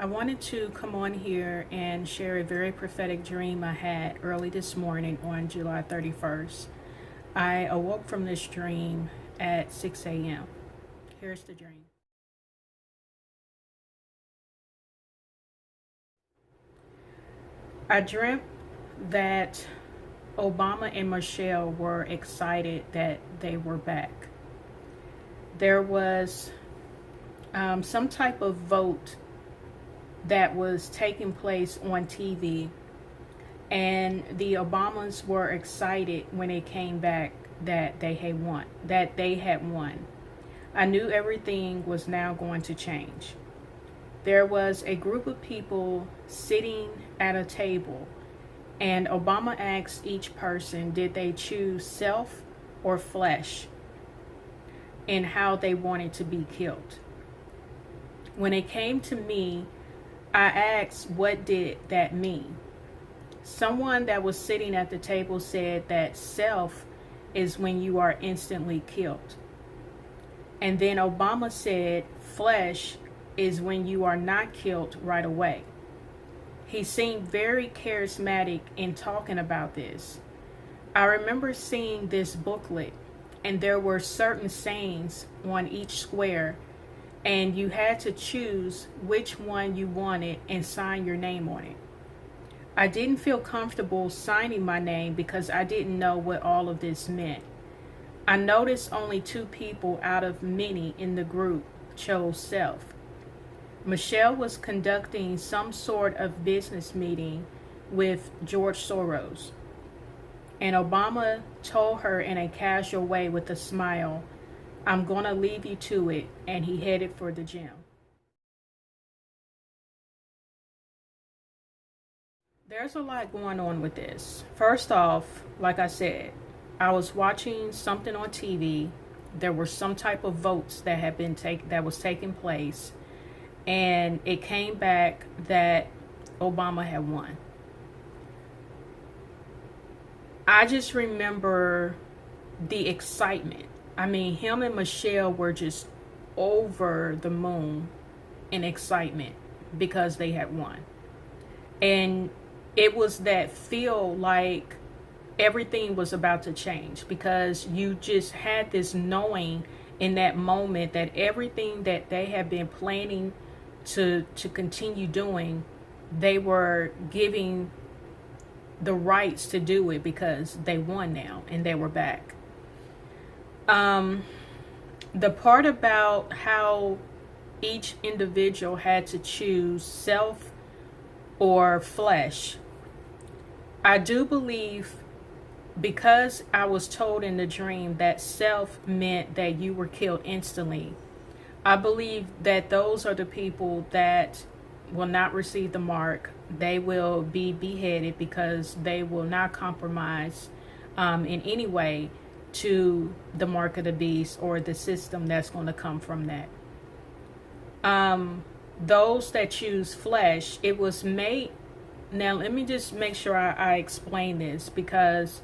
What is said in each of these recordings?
I wanted to come on here and share a very prophetic dream I had early this morning on July 31st. I awoke from this dream at 6 a.m. Here's the dream. I dreamt that Obama and Michelle were excited that they were back. There was some type of vote that was taking place on TV, and the Obamas were excited when it came back that they had won. I knew everything was now going to change. There was a group of people sitting at a table, and Obama asked each person, did they choose self or flesh, and how they wanted to be killed. When it came to me, I asked, what did that mean? Someone that was sitting at the table said that self is when you are instantly killed. And then Obama said flesh is when you are not killed right away. He seemed very charismatic in talking about this. I remember seeing this booklet, and there were certain sayings on each square, and you had to choose which one you wanted and sign your name on it. I didn't feel comfortable signing my name because I didn't know what all of this meant. I noticed only 2 people out of many in the group chose self. Michelle was conducting some sort of business meeting with George Soros, and Obama told her in a casual way with a smile, I'm going to leave you to it, and he headed for the gym. There's a lot going on with this. First off, like I said, I was watching something on TV. There were some type of votes that was taking place, and it came back that Obama had won. I just remember the excitement. I mean, him and Michelle were just over the moon in excitement because they had won. And it was that feel like everything was about to change, because you just had this knowing in that moment that everything that they had been planning to continue doing, they were giving the rights to do it because they won now and they were back. The part about how each individual had to choose self or flesh, I do believe, because I was told in the dream that self meant that you were killed instantly, I believe that those are the people that will not receive the mark. They will be beheaded because they will not compromise in any way to the mark of the beast or the system that's going to come from that. Those that choose flesh, it was made. Now let me just make sure I explain this, because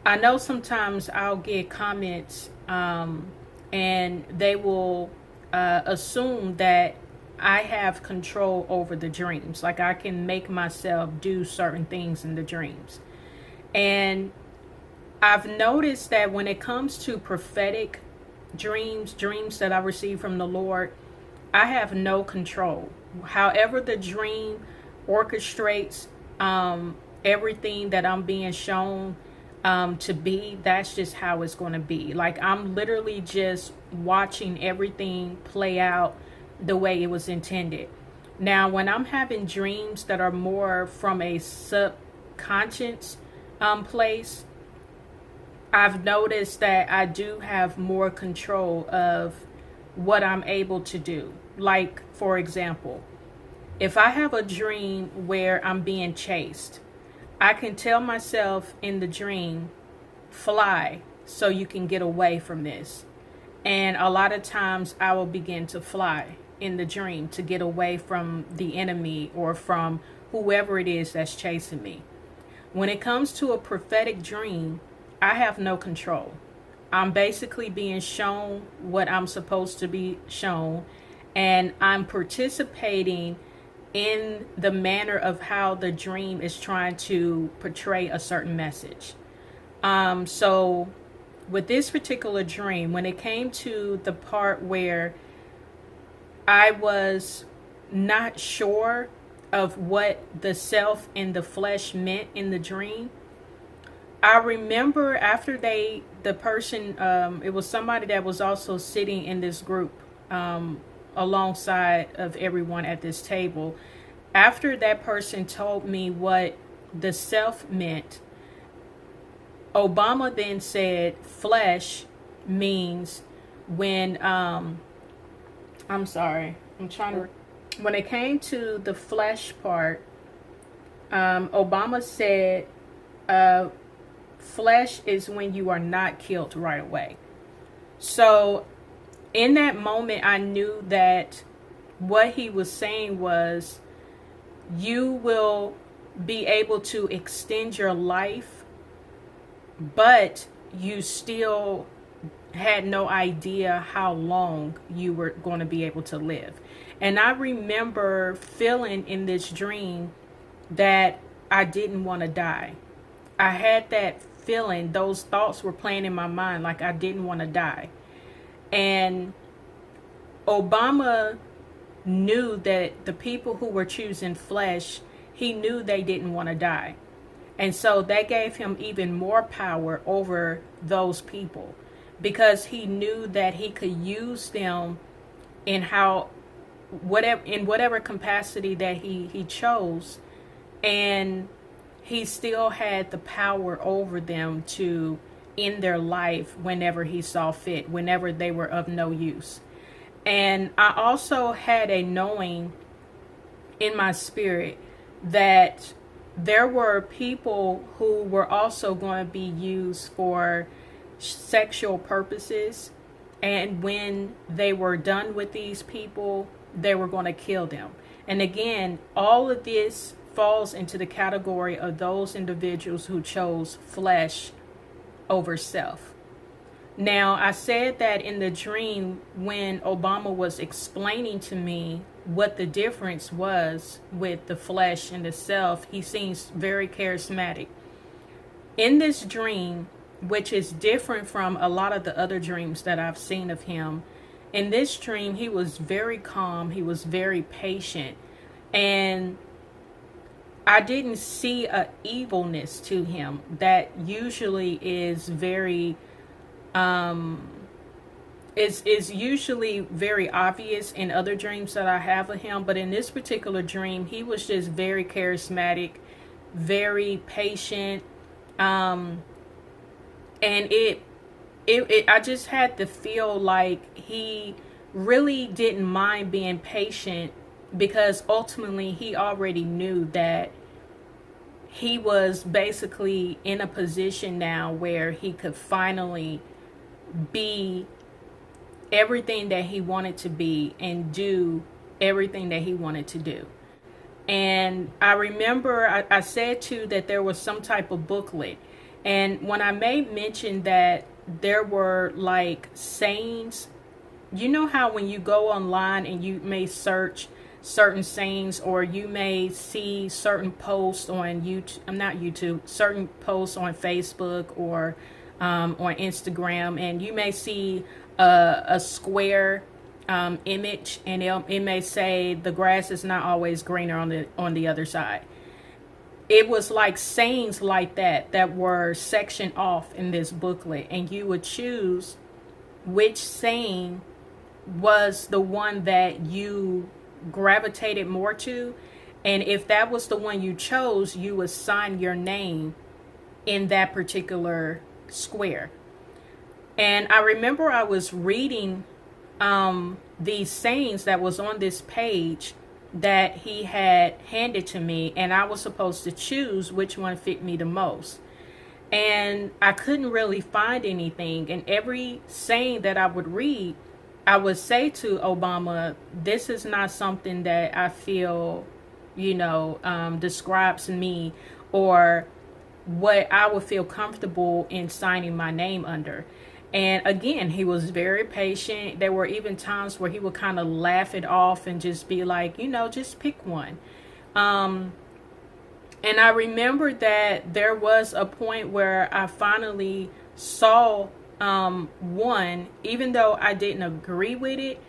I know sometimes I'll get comments and they will assume that I have control over the dreams. Like I can make myself do certain things in the dreams. And I've noticed that when it comes to prophetic dreams that I receive from the Lord, I have no control. However the dream orchestrates everything that I'm being shown to be, that's just how it's going to be. Like I'm literally just watching everything play out the way it was intended. Now, when I'm having dreams that are more from a subconscious place, I've noticed that I do have more control of what I'm able to do. Like, for example, if I have a dream where I'm being chased, I can tell myself in the dream, fly so you can get away from this. And a lot of times I will begin to fly in the dream to get away from the enemy or from whoever it is that's chasing me. When it comes to a prophetic dream, I have no control. I'm basically being shown what I'm supposed to be shown, and I'm participating in the manner of how the dream is trying to portray a certain message. So with this particular dream, when it came to the part where I was not sure of what the self and the flesh meant in the dream, I remember after the person, it was somebody that was also sitting in this group alongside of everyone at this table. After that person told me what the self meant, Obama then said flesh means when, I'm sorry, when it came to the flesh part, Obama said, flesh is when you are not killed right away. So in that moment, I knew that what he was saying was, you will be able to extend your life, but you still had no idea how long you were going to be able to live. And I remember feeling in this dream that I didn't want to die. I had that feeling, those thoughts were playing in my mind like I didn't want to die. And Obama knew that the people who were choosing flesh, he knew they didn't want to die. And so that gave him even more power over those people, because he knew that he could use them in whatever capacity that he chose, and he still had the power over them to end their life whenever he saw fit, whenever they were of no use. And I also had a knowing in my spirit that there were people who were also going to be used for sexual purposes, and when they were done with these people, they were going to kill them. And again, all of this falls into the category of those individuals who chose flesh over self. Now, I said that in the dream when Obama was explaining to me what the difference was with the flesh and the self, he seems very charismatic. In this dream, which is different from a lot of the other dreams that I've seen of him, in this dream, he was very calm, he was very patient, and I didn't see a evilness to him that usually is very is usually very obvious in other dreams that I have of him. But in this particular dream, he was just very charismatic, very patient, and I just had to feel like he really didn't mind being patient, because ultimately he already knew that he was basically in a position now where he could finally be everything that he wanted to be and do everything that he wanted to do. And I remember I said too that there was some type of booklet. And when I made mention that there were like sayings, you know how when you go online and you may search certain sayings, or you may see certain posts on certain posts on Facebook or on Instagram, and you may see a square image, and it may say the grass is not always greener on the other side. It was like sayings like that were sectioned off in this booklet, and you would choose which saying was the one that you gravitated more to, and if that was the one you chose, you would sign your name in that particular square. And I remember I was reading these sayings that was on this page that he had handed to me, and I was supposed to choose which one fit me the most. And I couldn't really find anything, and every saying that I would read, I would say to Obama, this is not something that I feel, describes me, or what I would feel comfortable in signing my name under. And again, he was very patient. There were even times where he would kind of laugh it off and just be like, just pick one. And I remember that there was a point where I finally saw one, even though I didn't agree with it.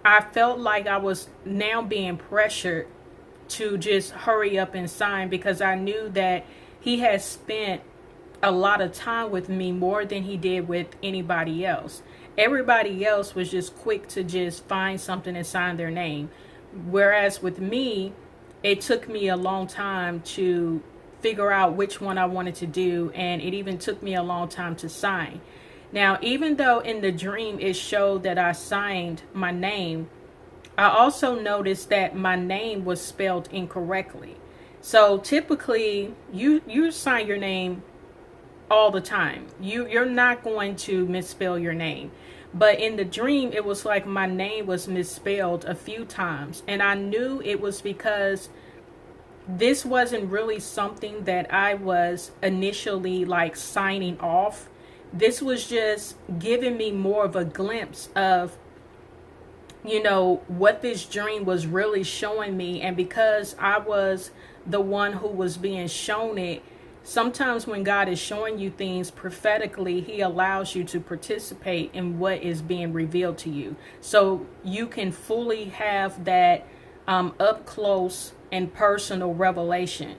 I felt like I was now being pressured to just hurry up and sign, because I knew that he had spent a lot of time with me, more than he did with anybody else. Everybody else was just quick to just find something and sign their name. Whereas with me, it took me a long time to figure out which one I wanted to do. And it even took me a long time to sign. Now, even though in the dream it showed that I signed my name, I also noticed that my name was spelled incorrectly. So typically you sign your name all the time. You're not going to misspell your name. But in the dream, it was like my name was misspelled a few times. And I knew it was because this wasn't really something that I was initially like signing off. This was just giving me more of a glimpse of, what this dream was really showing me. And because I was the one who was being shown it, sometimes when God is showing you things prophetically, he allows you to participate in what is being revealed to you, so you can fully have that up close and personal revelation.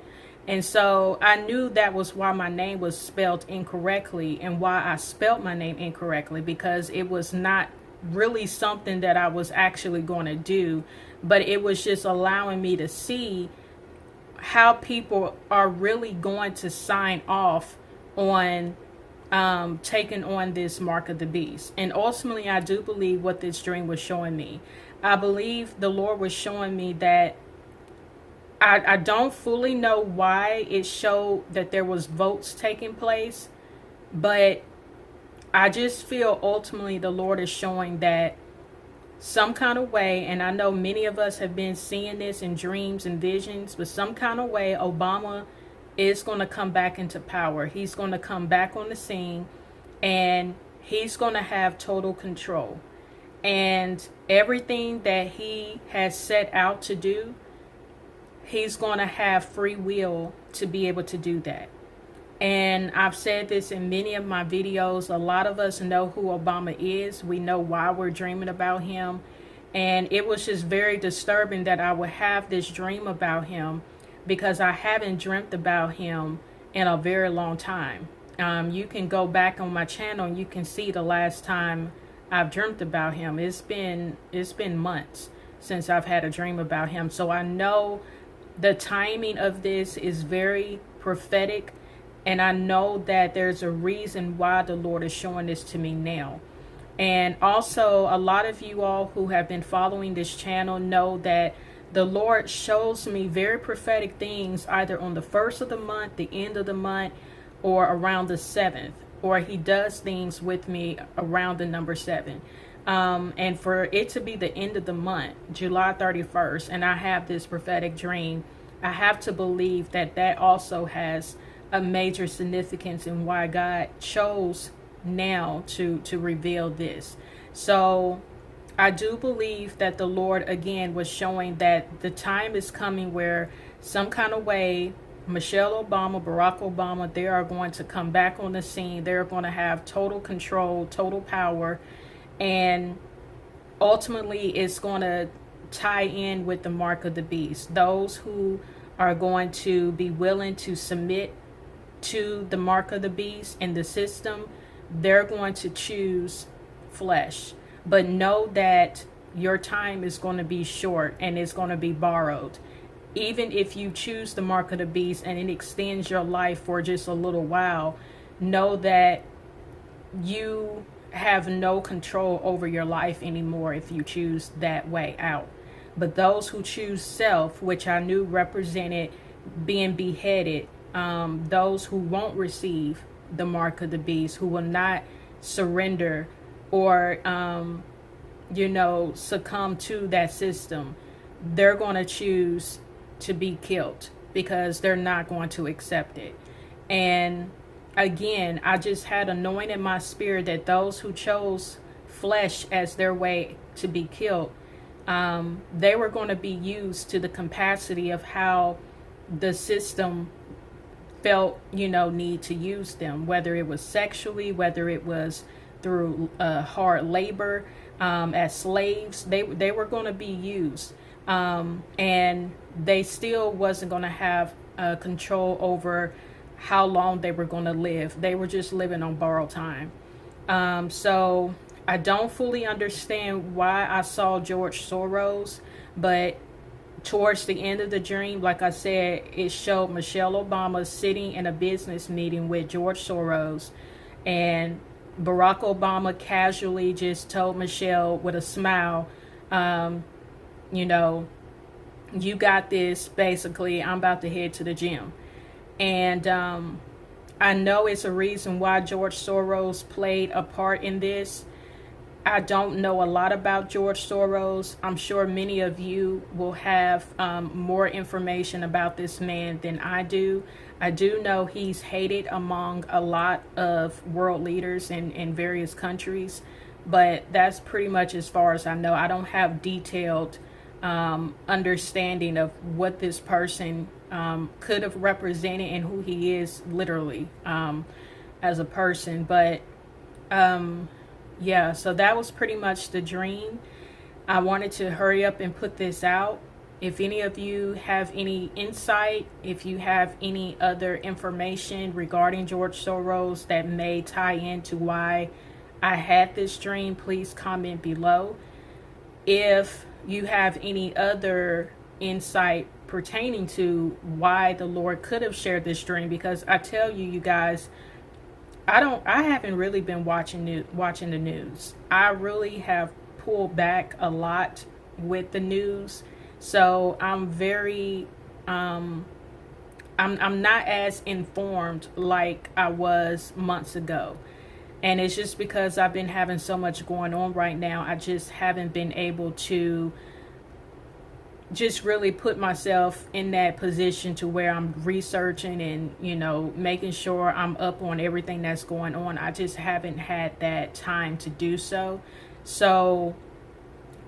And so I knew that was why my name was spelled incorrectly, and why I spelled my name incorrectly, because it was not really something that I was actually going to do, but it was just allowing me to see how people are really going to sign off on taking on this mark of the beast. And ultimately, I do believe what this dream was showing me. I believe the Lord was showing me that I don't fully know why it showed that there was votes taking place, but I just feel ultimately the Lord is showing that some kind of way, and I know many of us have been seeing this in dreams and visions, but some kind of way Obama is going to come back into power. He's going to come back on the scene, and he's going to have total control. And everything that he has set out to do, he's going to have free will to be able to do that. And I've said this in many of my videos. A lot of us know who Obama is. We know why we're dreaming about him. And it was just very disturbing that I would have this dream about him, because I haven't dreamt about him in a very long time. You can go back on my channel and you can see the last time I've dreamt about him. It's been months since I've had a dream about him. So I know the timing of this is very prophetic. And I know that there's a reason why the Lord is showing this to me now. And also, a lot of you all who have been following this channel know that the Lord shows me very prophetic things either on the 1st of the month, the end of the month, or around the 7th. Or he does things with me around the number 7. And for it to be the end of the month, July 31st, and I have this prophetic dream, I have to believe that that also has a major significance in why God chose now to reveal this. So I do believe that the Lord again was showing that the time is coming where some kind of way Michelle Obama, Barack Obama, they are going to come back on the scene. They're going to have total control, total power, and ultimately it's going to tie in with the mark of the beast. Those who are going to be willing to submit to the mark of the beast and the system, they're going to choose flesh. But know that your time is going to be short and it's going to be borrowed. Even if you choose the mark of the beast and it extends your life for just a little while, know that you have no control over your life anymore if you choose that way out. But those who choose self, which I knew represented being beheaded, those who won't receive the mark of the beast, who will not surrender or, succumb to that system, they're going to choose to be killed because they're not going to accept it. And again, I just had anointed in my spirit that those who chose flesh as their way to be killed, they were going to be used to the capacity of how the system felt, need to use them, whether it was sexually, whether it was through hard labor, as slaves. They were going to be used, and they still wasn't going to have control over how long they were going to live. They were just living on borrowed time. So I don't fully understand why I saw George Soros, but towards the end of the dream, like I said, it showed Michelle Obama sitting in a business meeting with George Soros, and Barack Obama casually just told Michelle with a smile, you got this, basically, I'm about to head to the gym. And I know it's a reason why George Soros played a part in this. I don't know a lot about George Soros. I'm sure many of you will have more information about this man than I do. I do know he's hated among a lot of world leaders in various countries, but that's pretty much as far as I know. I don't have detailed understanding of what this person could have represented and who he is literally as a person. But yeah, so that was pretty much the dream. I wanted to hurry up and put this out. If any of you have any insight, if you have any other information regarding George Soros that may tie into why I had this dream, please comment below. If you have any other insight pertaining to why the Lord could have shared this dream, because I tell you, you guys, I haven't really been watching the news. I really have pulled back a lot with the news. So I'm very I'm not as informed like I was months ago. And it's just because I've been having so much going on right now. I just haven't been able to just really put myself in that position to where I'm researching and, making sure I'm up on everything that's going on. I just haven't had that time to do so. So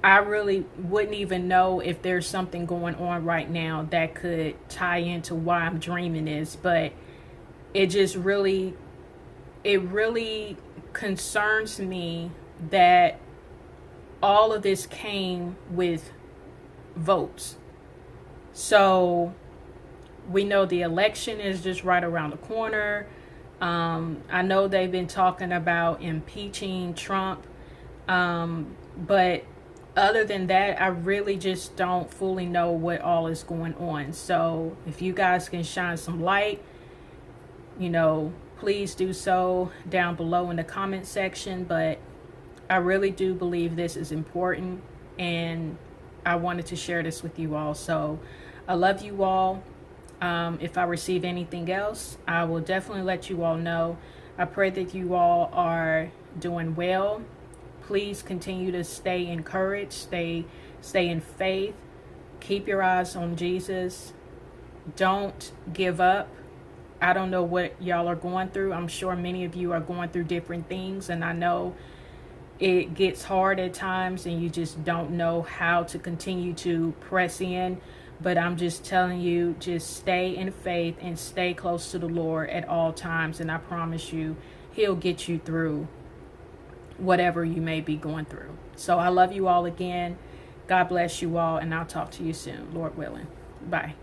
I really wouldn't even know if there's something going on right now that could tie into why I'm dreaming this. But it really concerns me that all of this came with votes. So we know the election is just right around the corner. I know they've been talking about impeaching Trump, but other than that, I really just don't fully know what all is going on. So if you guys can shine some light, please do so down below in the comment section. But I really do believe this is important, and I wanted to share this with you all. So I love you all. If I receive anything else, I will definitely let you all know. I pray that you all are doing well. Please continue to stay encouraged, stay in faith. Keep your eyes on Jesus. Don't give up. I don't know what y'all are going through. I'm sure many of you are going through different things, and I know it gets hard at times and you just don't know how to continue to press in. But I'm just telling you, just stay in faith and stay close to the Lord at all times. And I promise you, He'll get you through whatever you may be going through. So I love you all again. God bless you all, and I'll talk to you soon, Lord willing. Bye.